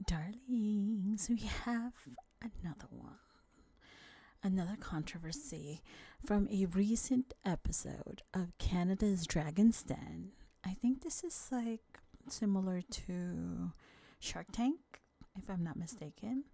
Darlings, we have another one. Another controversy from a recent episode of Canada's Dragon's Den. I think this is like similar to Shark Tank, if I'm not mistaken,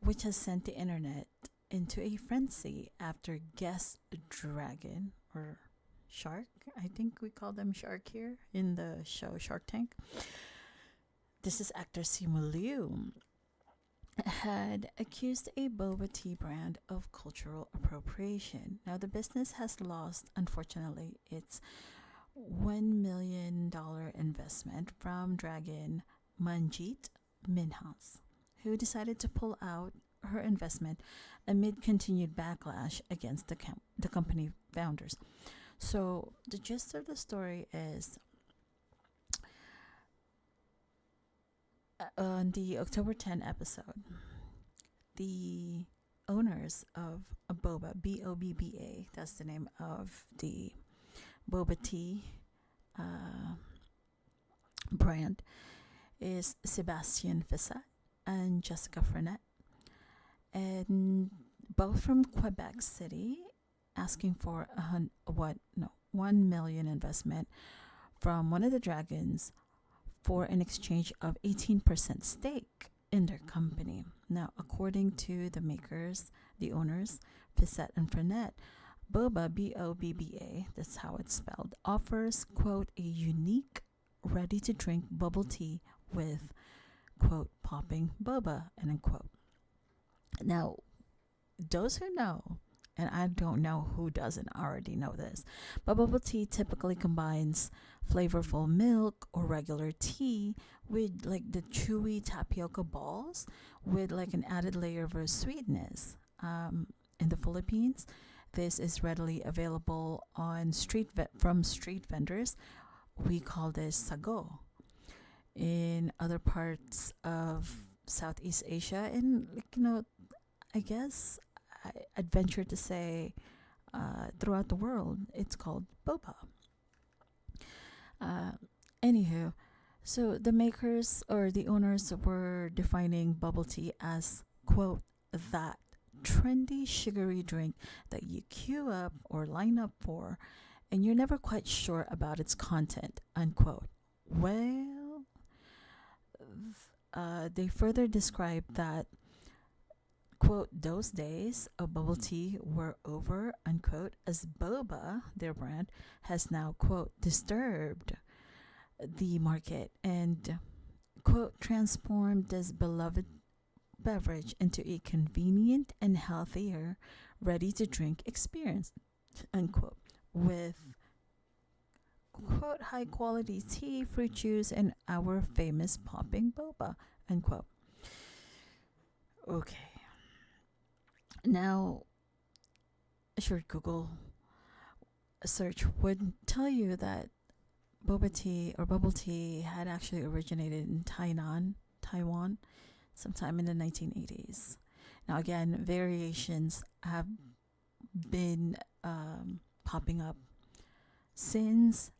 which has sent the internet into a frenzy after guest dragon or shark. I think we call them shark here in the show Shark Tank. This is actor Simu Liu had accused a boba tea brand of cultural appropriation. Now, the business has lost, unfortunately, its $1 million investment from Dragon Manjit Minhas, who decided to pull out her investment amid continued backlash against the company founders. So, the gist of the story is on the October 10 episode, the owners of a boba, BOBBA, that's the name of the boba tea brand, is Sebastian Fissat and Jessica Frenet, and both from Quebec City, asking for $1 million investment from one of the dragons for an exchange of 18% stake in their company. Now, according to the makers, the owners, Fissat and Frenet, Boba, BOBBA, that's how it's spelled, offers, quote, a unique, ready-to-drink bubble tea with, quote, popping boba, and unquote. Now, those who know, and I don't know who doesn't already know this, but bubble tea typically combines flavorful milk or regular tea with like the chewy tapioca balls with like an added layer of sweetness. In the Philippines, this is readily available on from street vendors. We call this sago. In other parts of Southeast Asia, and I guess I'd venture to say throughout the world, it's called boba. Anywho, so the makers or the owners were defining bubble tea as, quote, that trendy sugary drink that you queue up or line up for and you're never quite sure about its content, unquote. Well, they further described that, quote, those days of bubble tea were over, unquote, as boba, their brand, has now, quote, disturbed the market and, quote, transformed this beloved beverage into a convenient and healthier, ready to drink experience, unquote, with, quote, high quality tea, fruit juice, and our famous popping boba, unquote. Okay. Now, a short Google search would tell you that boba tea or bubble tea had actually originated in Taiwan, sometime in the 1980s. Now, again, variations have been popping up since.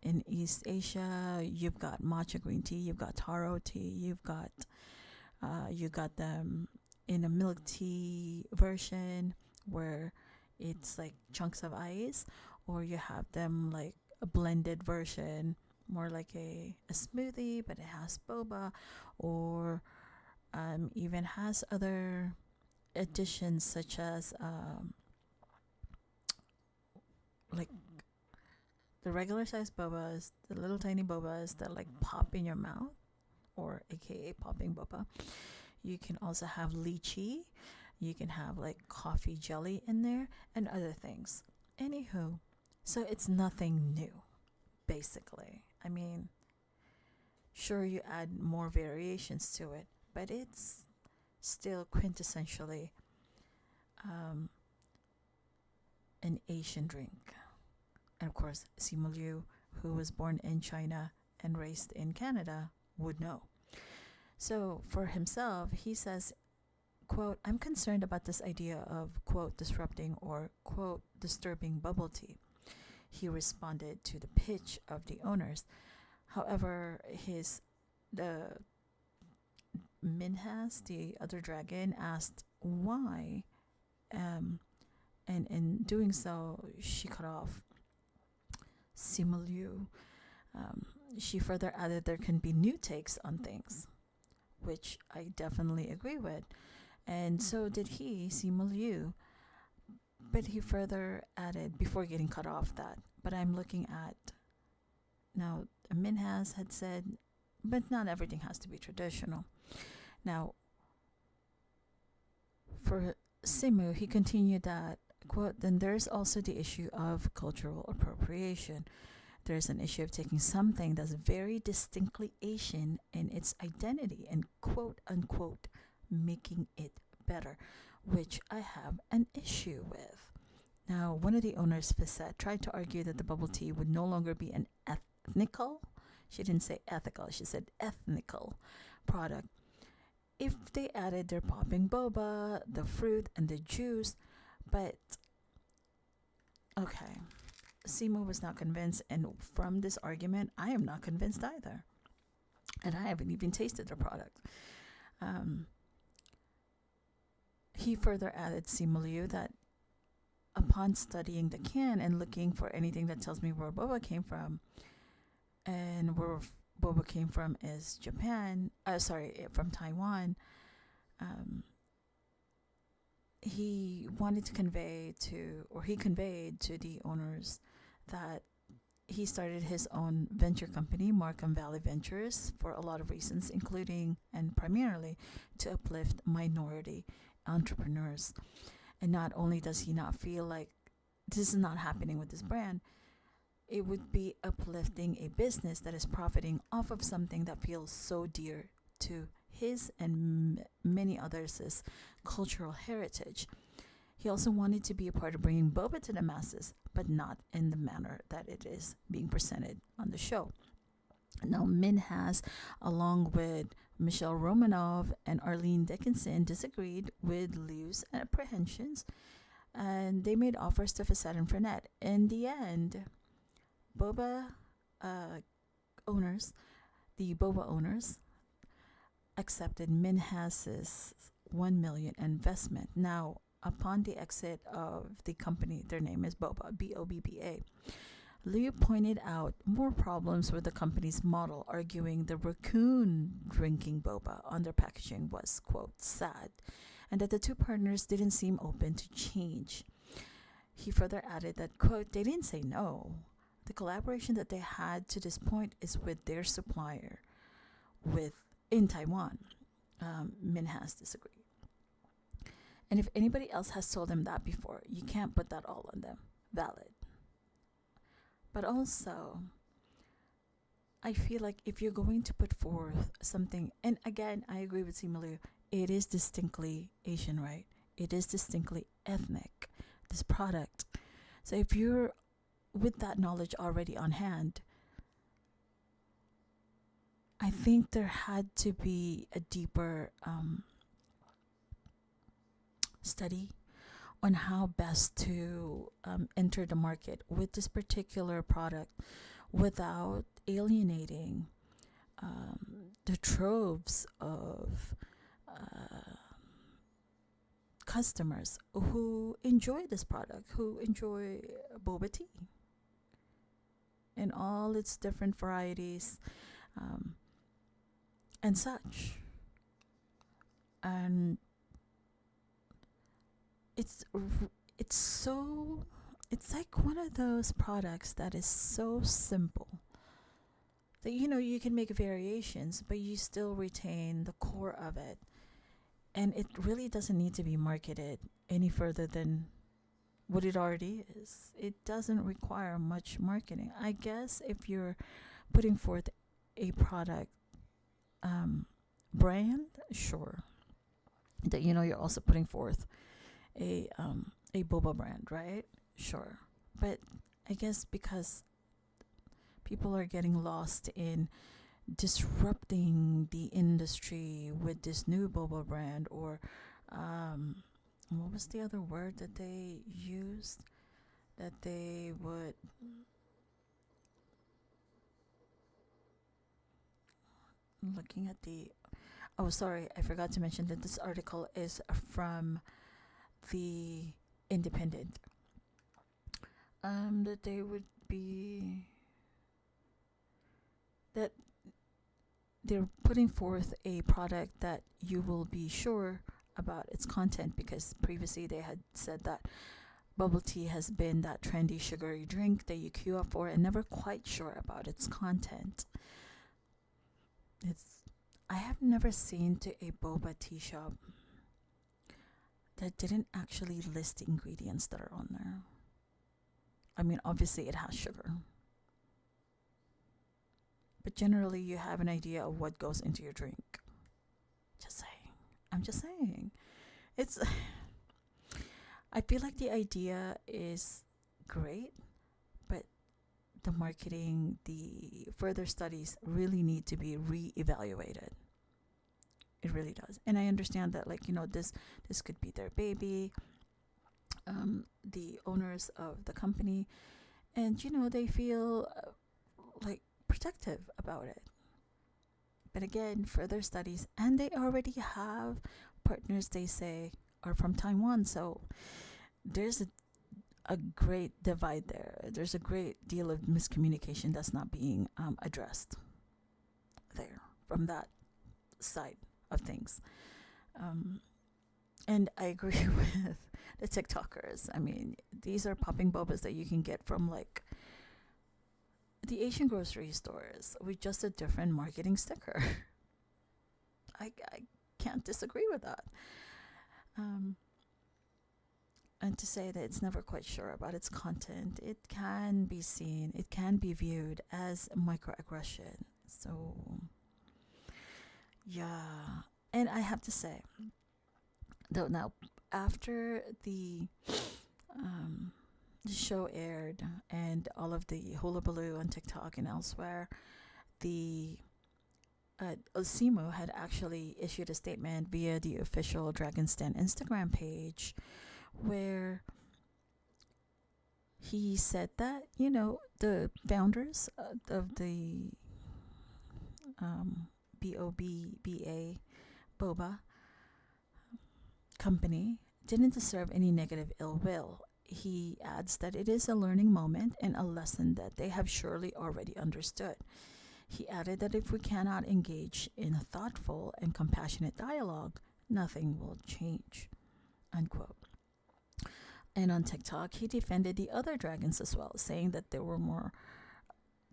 In East Asia, you've got matcha green tea, you've got taro tea, you got them in a milk tea version where it's like chunks of ice, or you have them like a blended version, more like a smoothie, but it has boba, or even has other additions such as like the regular size bobas, the little tiny bobas that like pop in your mouth, or aka popping boba. You can also have lychee. You can have like coffee jelly in there and other things. Anywho, so it's nothing new, basically. I mean, sure, you add more variations to it, but it's still quintessentially an Asian drink. And of course, Simu Liu, who was born in China and raised in Canada, would know. So for himself, he says, quote, I'm concerned about this idea of, quote, disrupting or, quote, disturbing bubble tea. He responded to the pitch of the owners. However, Minhas, the other dragon, asked why, um, and in doing so, she cut off Simu Liu. Um, she further added there can be new takes on things, which I definitely agree with. And so did he, Simu Liu. But he further added, before getting cut off, that, but I'm looking at, now, Minhas had said, but not everything has to be traditional. Now, for Simu, he continued that, quote, then there's also the issue of cultural appropriation. There's an issue of taking something that's very distinctly Asian in its identity and, quote unquote, making it better, which I have an issue with. Now, one of the owners, Facette, tried to argue that the bubble tea would no longer be an ethnical, she didn't say ethical, she said ethnical product if they added their popping boba, the fruit, and the juice. But, okay, Simu was not convinced, and from this argument, I am not convinced either. And I haven't even tasted the product. He further added, Simu Liu, that upon studying the can and looking for anything that tells me where boba came from, and where boba came from is Japan, from Taiwan, he wanted to convey to, or he conveyed to the owners that he started his own venture company, Markham Valley Ventures, for a lot of reasons, including and primarily to uplift minority entrepreneurs. And not only does he not feel like this is not happening with this brand, it would be uplifting a business that is profiting off of something that feels so dear to his and many others' cultural heritage. He also wanted to be a part of bringing boba to the masses, but not in the manner that it is being presented on the show. Now, Minhas, along with Michelle Romanov and Arlene Dickinson, disagreed with Liu's apprehensions, and they made offers to Facette and Fernet. In the end, boba owners, the boba owners, accepted Minhas's $1 million investment. Now, upon the exit of the company, their name is BOBBA, BOBBA. Liu pointed out more problems with the company's model, arguing the raccoon drinking boba on their packaging was, quote, sad, and that the two partners didn't seem open to change. He further added that, quote, they didn't say no. The collaboration that they had to this point is with their supplier in Taiwan. Minhas disagreed. And if anybody else has told them that before, you can't put that all on them. Valid. But also, I feel like if you're going to put forth something, and again, I agree with Simu Liu, it is distinctly Asian, right? It is distinctly ethnic, this product. So if you're with that knowledge already on hand, I think there had to be a deeper study on how best to enter the market with this particular product without alienating the troves of customers who enjoy this product, who enjoy boba tea in all its different varieties and such. And it's like one of those products that is so simple that you can make variations, but you still retain the core of it, and it really doesn't need to be marketed any further than what it already is. It doesn't require much marketing. I guess if you're putting forth a product brand, sure, that you're also putting forth a boba brand, right? Sure. But I guess because people are getting lost in disrupting the industry with this new boba brand, or what was the other word that they used, that they would looking at the Oh, sorry, I forgot to mention that this article is from the Independent. That they would be that they're putting forth a product that you will be sure about its content, because previously they had said that bubble tea has been that trendy sugary drink that you queue up for and never quite sure about its content. It's I have never seen to a boba tea shop that didn't actually list the ingredients that are on there. I mean, obviously it has sugar, but generally you have an idea of what goes into your drink. Just saying. I'm just saying. It's I feel like the idea is great, but the marketing, the further studies really need to be re-evaluated. It really does. And I understand that, like, this could be their baby, the owners of the company, and they feel like protective about it. But again, further studies, and they already have partners, they say, are from Taiwan. So there's a great divide there. There's a great deal of miscommunication that's not being addressed there from that side of things. And I agree with the TikTokers. I mean, these are popping bobas that you can get from like the Asian grocery stores with just a different marketing sticker. I can't disagree with that. And to say that it's never quite sure about its content, it can be seen, it can be viewed as microaggression. So, yeah. And I have to say, though, now, after the show aired and all of the hullabaloo on TikTok and elsewhere, the Simu had actually issued a statement via the official Dragon's Den Instagram page, where he said that the founders of the BOBBA company didn't deserve any negative ill will. He adds that it is a learning moment and a lesson that they have surely already understood. He added that if we cannot engage in thoughtful and compassionate dialogue, nothing will change. Unquote. And on TikTok, he defended the other dragons as well, saying that there were more,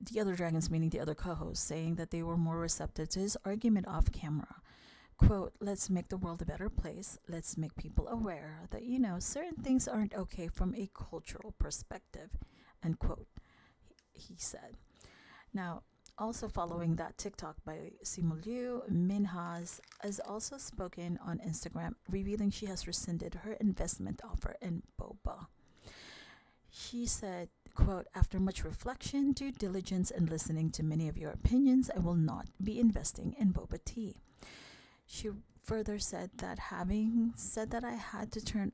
the other dragons, meaning the other co hosts, saying that they were more receptive to his argument off camera. Quote, let's make the world a better place. Let's make people aware that, certain things aren't okay from a cultural perspective, unquote, he said. Now, also following that TikTok by Simu Liu, Minhas has also spoken on Instagram, revealing she has rescinded her investment offer in boba. She said, quote, after much reflection, due diligence, and listening to many of your opinions, I will not be investing in boba tea. She further said that having said that, I had to turn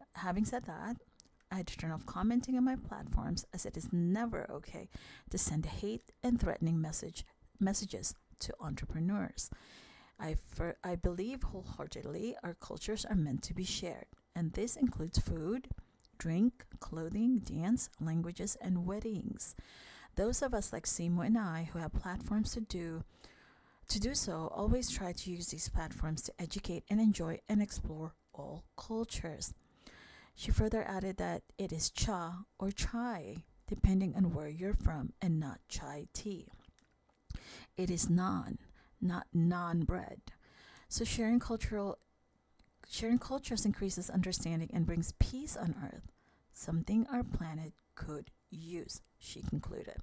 off commenting on my platforms, as it is never okay to send hate and threatening messages to entrepreneurs. I believe wholeheartedly our cultures are meant to be shared, and this includes food, drink, clothing, dance, languages, and weddings. Those of us like Simu and I who have platforms to do so always try to use these platforms to educate and enjoy and explore all cultures. She further added that it is cha or chai, depending on where you're from, and not chai tea. It is naan, not naan bread. So sharing cultures increases understanding and brings peace on earth, something our planet could use, she concluded.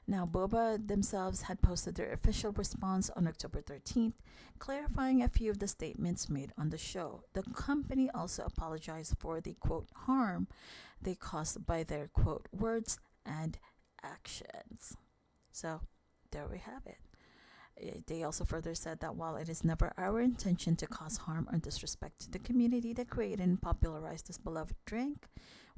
Now, Boba themselves had posted their official response on October 13th, clarifying a few of the statements made on the show. The company also apologized for the, quote, harm they caused by their, quote, words and actions. So, there we have it. They also further said that while it is never our intention to cause harm or disrespect to the community that created and popularized this beloved drink,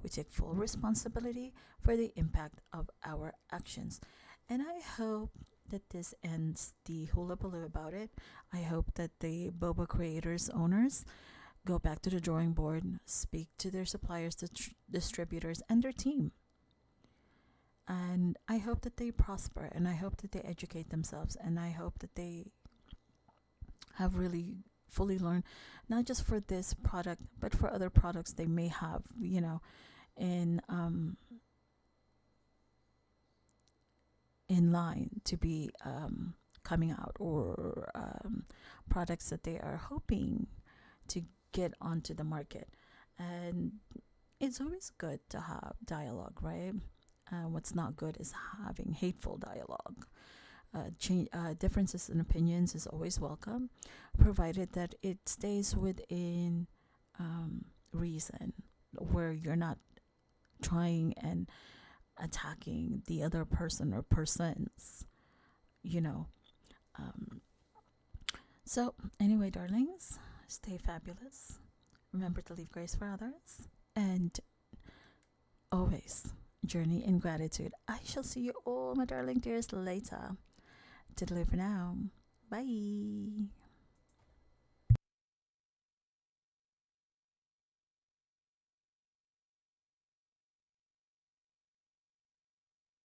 we take full responsibility for the impact of our actions. And I hope that this ends the hullabaloo about it. I hope that the boba creators owners go back to the drawing board, speak to their suppliers, distributors, and their team. And I hope that they prosper, and I hope that they educate themselves, and I hope that they have really fully learned, not just for this product, but for other products they may have, in line to be coming out, or products that they are hoping to get onto the market. And it's always good to have dialogue, right? What's not good is having hateful dialogue. Differences in opinions is always welcome, provided that it stays within reason, where you're not trying and attacking the other person or persons, you know. So, anyway, darlings, stay fabulous. Remember to leave grace for others. And always journey in gratitude. I shall see you all, my darling dears, later. Toodaloo for now. Bye.